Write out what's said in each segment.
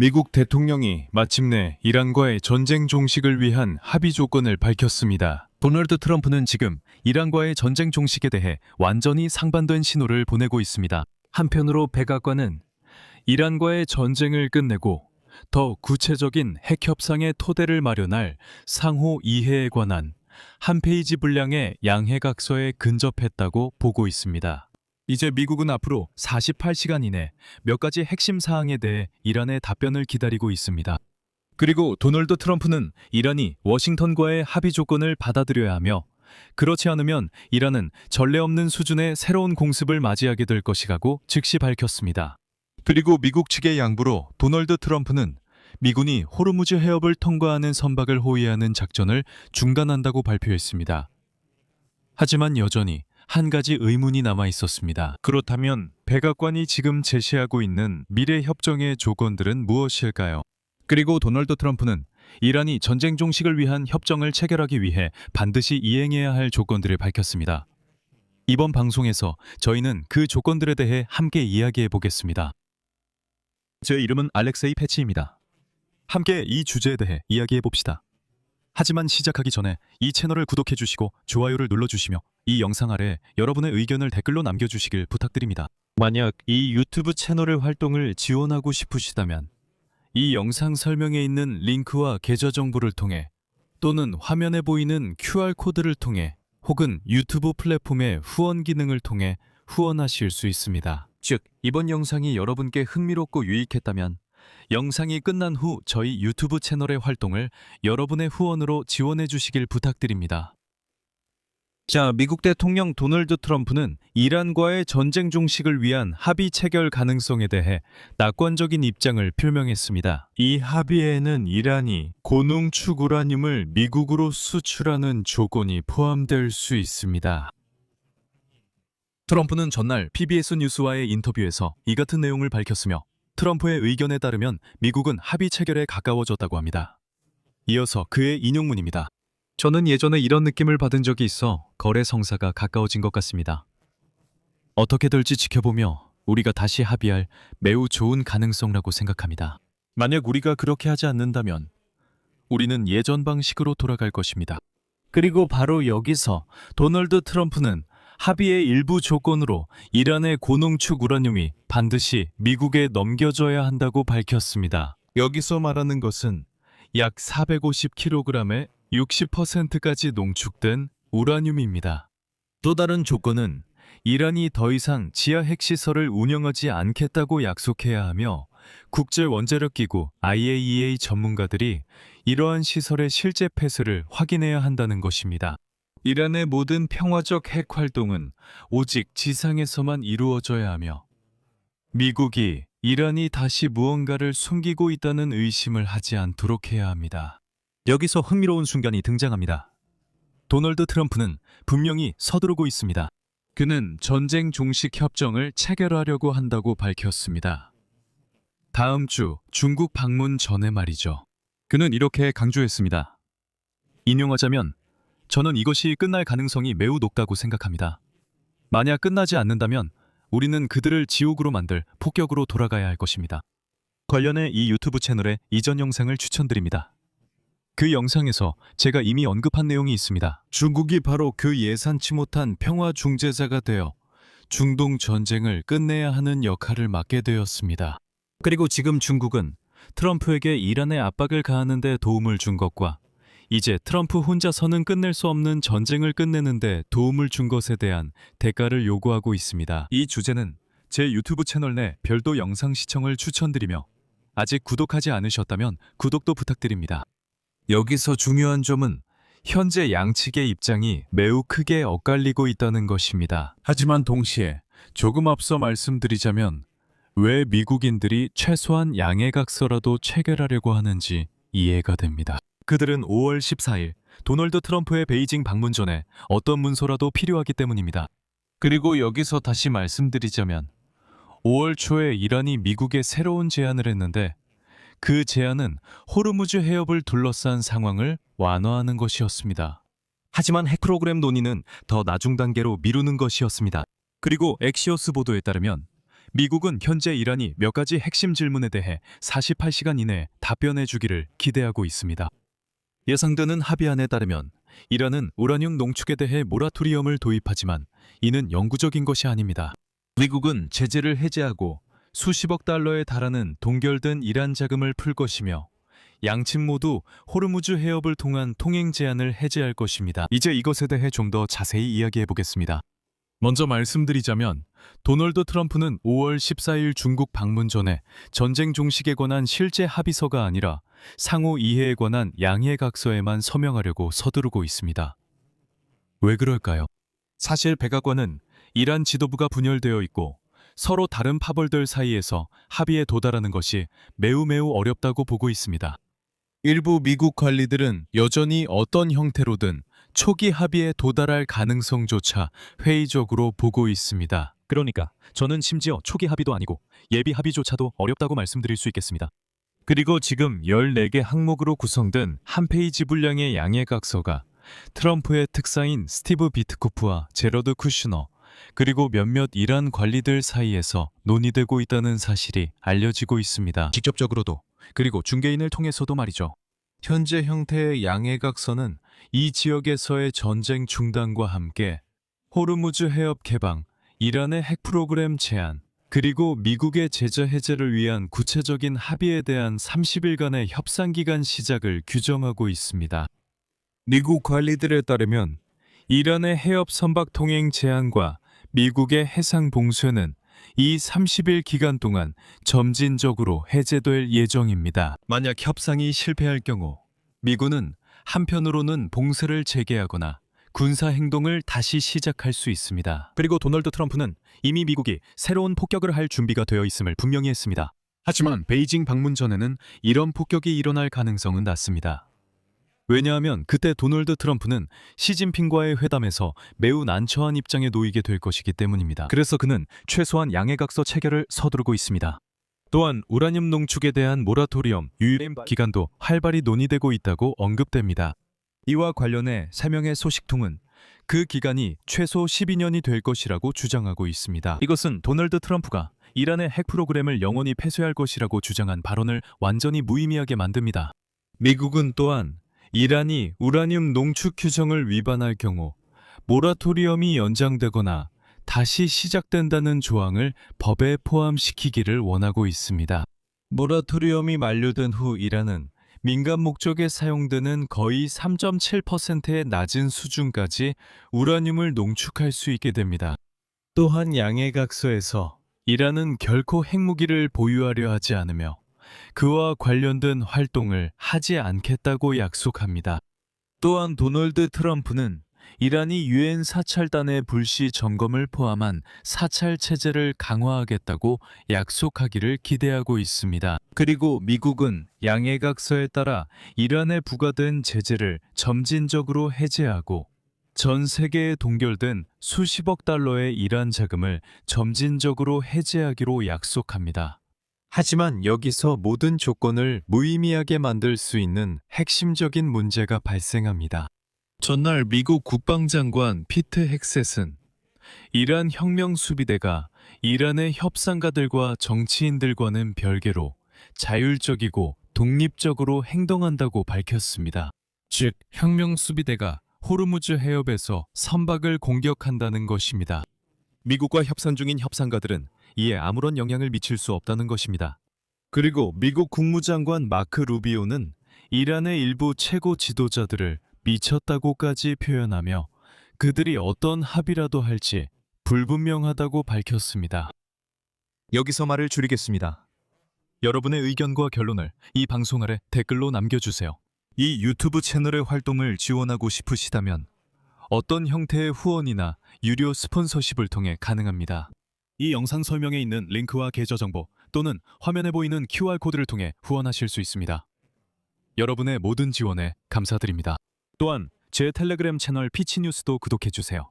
미국 대통령이 마침내 이란과의 전쟁 종식을 위한 합의 조건을 밝혔습니다. 도널드 트럼프는 지금 이란과의 전쟁 종식에 대해 완전히 상반된 신호를 보내고 있습니다. 한편으로 백악관은 이란과의 전쟁을 끝내고 더 구체적인 핵 협상의 토대를 마련할 상호 이해에 관한 한 페이지 분량의 양해각서에 근접했다고 보고 있습니다. 이제 미국은 앞으로 48시간 이내 몇 가지 핵심 사항에 대해 이란의 답변을 기다리고 있습니다. 그리고 도널드 트럼프는 이란이 워싱턴과의 합의 조건을 받아들여야 하며 그렇지 않으면 이란은 전례 없는 수준의 새로운 공습을 맞이하게 될 것이라고 즉시 밝혔습니다. 그리고 미국 측의 양보로 도널드 트럼프는 미군이 호르무즈 해협을 통과하는 선박을 호위하는 작전을 중단한다고 발표했습니다. 하지만 여전히 한 가지 의문이 남아 있었습니다. 그렇다면 백악관이 지금 제시하고 있는 미래 협정의 조건들은 무엇일까요? 그리고 도널드 트럼프는 이란이 전쟁 종식을 위한 협정을 체결하기 위해 반드시 이행해야 할 조건들을 밝혔습니다. 이번 방송에서 저희는 그 조건들에 대해 함께 이야기해 보겠습니다. 제 이름은 알렉세이 패치입니다. 함께 이 주제에 대해 이야기해 봅시다. 하지만 시작하기 전에 이 채널을 구독해 주시고 좋아요를 눌러주시며 이 영상 아래 여러분의 의견을 댓글로 남겨주시길 부탁드립니다. 만약 이 유튜브 채널의 활동을 지원하고 싶으시다면 이 영상 설명에 있는 링크와 계좌 정보를 통해 또는 화면에 보이는 QR코드를 통해 혹은 유튜브 플랫폼의 후원 기능을 통해 후원하실 수 있습니다. 즉, 이번 영상이 여러분께 흥미롭고 유익했다면 영상이 끝난 후 저희 유튜브 채널의 활동을 여러분의 후원으로 지원해 주시길 부탁드립니다. 자, 미국 대통령 도널드 트럼프는 이란과의 전쟁 종식을 위한 합의 체결 가능성에 대해 낙관적인 입장을 표명했습니다. 이 합의에는 이란이 고농축 우라늄을 미국으로 수출하는 조건이 포함될 수 있습니다. 트럼프는 전날 PBS 뉴스와의 인터뷰에서 이 같은 내용을 밝혔으며 트럼프의 의견에 따르면 미국은 합의 체결에 가까워졌다고 합니다. 이어서 그의 인용문입니다. 저는 예전에 이런 느낌을 받은 적이 있어 거래 성사가 가까워진 것 같습니다. 어떻게 될지 지켜보며 우리가 다시 합의할 매우 좋은 가능성이라고 생각합니다. 만약 우리가 그렇게 하지 않는다면 우리는 예전 방식으로 돌아갈 것입니다. 그리고 바로 여기서 도널드 트럼프는 합의의 일부 조건으로 이란의 고농축 우라늄이 반드시 미국에 넘겨줘야 한다고 밝혔습니다. 여기서 말하는 것은 약 450kg의 60%까지 농축된 우라늄입니다. 또 다른 조건은 이란이 더 이상 지하 핵시설을 운영하지 않겠다고 약속해야 하며 국제원자력기구 IAEA 전문가들이 이러한 시설의 실제 폐쇄를 확인해야 한다는 것입니다. 이란의 모든 평화적 핵 활동은 오직 지상에서만 이루어져야 하며 미국이 이란이 다시 무언가를 숨기고 있다는 의심을 하지 않도록 해야 합니다. 여기서 흥미로운 순간이 등장합니다. 도널드 트럼프는 분명히 서두르고 있습니다. 그는 전쟁 종식 협정을 체결하려고 한다고 밝혔습니다. 다음 주 중국 방문 전에 말이죠. 그는 이렇게 강조했습니다. 인용하자면 저는 이것이 끝날 가능성이 매우 높다고 생각합니다. 만약 끝나지 않는다면 우리는 그들을 지옥으로 만들 폭격으로 돌아가야 할 것입니다. 관련해 이 유튜브 채널의 이전 영상을 추천드립니다. 그 영상에서 제가 이미 언급한 내용이 있습니다. 중국이 바로 그 예상치 못한 평화 중재자가 되어 중동 전쟁을 끝내야 하는 역할을 맡게 되었습니다. 그리고 지금 중국은 트럼프에게 이란의 압박을 가하는 데 도움을 준 것과 이제 트럼프 혼자서는 끝낼 수 없는 전쟁을 끝내는 데 도움을 준 것에 대한 대가를 요구하고 있습니다. 이 주제는 제 유튜브 채널 내 별도 영상 시청을 추천드리며 아직 구독하지 않으셨다면 구독도 부탁드립니다. 여기서 중요한 점은 현재 양측의 입장이 매우 크게 엇갈리고 있다는 것입니다. 하지만 동시에 조금 앞서 말씀드리자면 왜 미국인들이 최소한 양해각서라도 체결하려고 하는지 이해가 됩니다. 그들은 5월 14일 도널드 트럼프의 베이징 방문 전에 어떤 문서라도 필요하기 때문입니다. 그리고 여기서 다시 말씀드리자면 5월 초에 이란이 미국에 새로운 제안을 했는데 그 제안은 호르무즈 해협을 둘러싼 상황을 완화하는 것이었습니다. 하지만 핵 프로그램 논의는 더 나중 단계로 미루는 것이었습니다. 그리고 엑시오스 보도에 따르면 미국은 현재 이란이 몇 가지 핵심 질문에 대해 48시간 이내에 답변해 주기를 기대하고 있습니다. 예상되는 합의안에 따르면 이란은 우라늄 농축에 대해 모라토리엄을 도입하지만 이는 영구적인 것이 아닙니다. 미국은 제재를 해제하고 수십억 달러에 달하는 동결된 이란 자금을 풀 것이며 양측 모두 호르무즈 해협을 통한 통행 제한을 해제할 것입니다. 이제 이것에 대해 좀 더 자세히 이야기해 보겠습니다. 먼저 말씀드리자면 도널드 트럼프는 5월 14일 중국 방문 전에 전쟁 종식에 관한 실제 합의서가 아니라 상호 이해에 관한 양해각서에만 서명하려고 서두르고 있습니다. 왜 그럴까요? 사실 백악관은 이란 지도부가 분열되어 있고 서로 다른 파벌들 사이에서 합의에 도달하는 것이 매우 어렵다고 보고 있습니다. 일부 미국 관리들은 여전히 어떤 형태로든 초기 합의에 도달할 가능성조차 회의적으로 보고 있습니다. 그러니까 저는 심지어 초기 합의도 아니고 예비 합의조차도 어렵다고 말씀드릴 수 있겠습니다. 그리고 지금 14개 항목으로 구성된 한 페이지 분량의 양해각서가 트럼프의 특사인 스티브 비트코프와 제러드 쿠슈너 그리고 몇몇 이란 관리들 사이에서 논의되고 있다는 사실이 알려지고 있습니다. 직접적으로도 그리고 중개인을 통해서도 말이죠. 현재 형태의 양해각서는 이 지역에서의 전쟁 중단과 함께 호르무즈 해협 개방, 이란의 핵 프로그램 제한, 그리고 미국의 제재 해제를 위한 구체적인 합의에 대한 30일간의 협상 기간 시작을 규정하고 있습니다. 미국 관리들에 따르면 이란의 해협 선박 통행 제한과 미국의 해상 봉쇄는 이 30일 기간 동안 점진적으로 해제될 예정입니다. 만약 협상이 실패할 경우 미군은 한편으로는 봉쇄를 재개하거나 군사 행동을 다시 시작할 수 있습니다. 그리고 도널드 트럼프는 이미 미국이 새로운 폭격을 할 준비가 되어 있음을 분명히 했습니다. 하지만 베이징 방문 전에는 이런 폭격이 일어날 가능성은 낮습니다. 왜냐하면 그때 도널드 트럼프는 시진핑과의 회담에서 매우 난처한 입장에 놓이게 될 것이기 때문입니다. 그래서 그는 최소한 양해각서 체결을 서두르고 있습니다. 또한 우라늄 농축에 대한 모라토리엄 유예 기간도 활발히 논의되고 있다고 언급됩니다. 이와 관련해 3명의 소식통은 그 기간이 최소 12년이 될 것이라고 주장하고 있습니다. 이것은 도널드 트럼프가 이란의 핵 프로그램을 영원히 폐쇄할 것이라고 주장한 발언을 완전히 무의미하게 만듭니다. 미국은 또한 이란이 우라늄 농축 규정을 위반할 경우 모라토리엄이 연장되거나 다시 시작된다는 조항을 법에 포함시키기를 원하고 있습니다. 모라토리엄이 만료된 후 이란은 민간 목적에 사용되는 거의 3.7%의 낮은 수준까지 우라늄을 농축할 수 있게 됩니다. 또한 양해각서에서 이란은 결코 핵무기를 보유하려 하지 않으며 그와 관련된 활동을 하지 않겠다고 약속합니다. 또한 도널드 트럼프는 이란이 유엔 사찰단의 불시 점검을 포함한 사찰 체제를 강화하겠다고 약속하기를 기대하고 있습니다. 그리고 미국은 양해각서에 따라 이란에 부과된 제재를 점진적으로 해제하고 전 세계에 동결된 수십억 달러의 이란 자금을 점진적으로 해제하기로 약속합니다. 하지만 여기서 모든 조건을 무의미하게 만들 수 있는 핵심적인 문제가 발생합니다. 전날 미국 국방장관 피트 헥셋은 이란 혁명수비대가 이란의 협상가들과 정치인들과는 별개로 자율적이고 독립적으로 행동한다고 밝혔습니다. 즉, 혁명수비대가 호르무즈 해협에서 선박을 공격한다는 것입니다. 미국과 협상 중인 협상가들은 이에 아무런 영향을 미칠 수 없다는 것입니다. 그리고 미국 국무장관 마크 루비오는 이란의 일부 최고 지도자들을 미쳤다고까지 표현하며 그들이 어떤 합의라도 할지 불분명하다고 밝혔습니다. 여기서 말을 줄이겠습니다. 여러분의 의견과 결론을 이 방송 아래 댓글로 남겨주세요. 이 유튜브 채널의 활동을 지원하고 싶으시다면 어떤 형태의 후원이나 유료 스폰서십을 통해 가능합니다. 이 영상 설명에 있는 링크와 계좌 정보 또는 화면에 보이는 QR코드를 통해 후원하실 수 있습니다. 여러분의 모든 지원에 감사드립니다. 또한 제 텔레그램 채널 피치뉴스도 구독해주세요.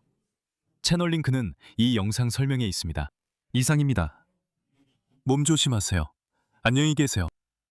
채널 링크는 이 영상 설명에 있습니다. 이상입니다. 몸 조심하세요. 안녕히 계세요.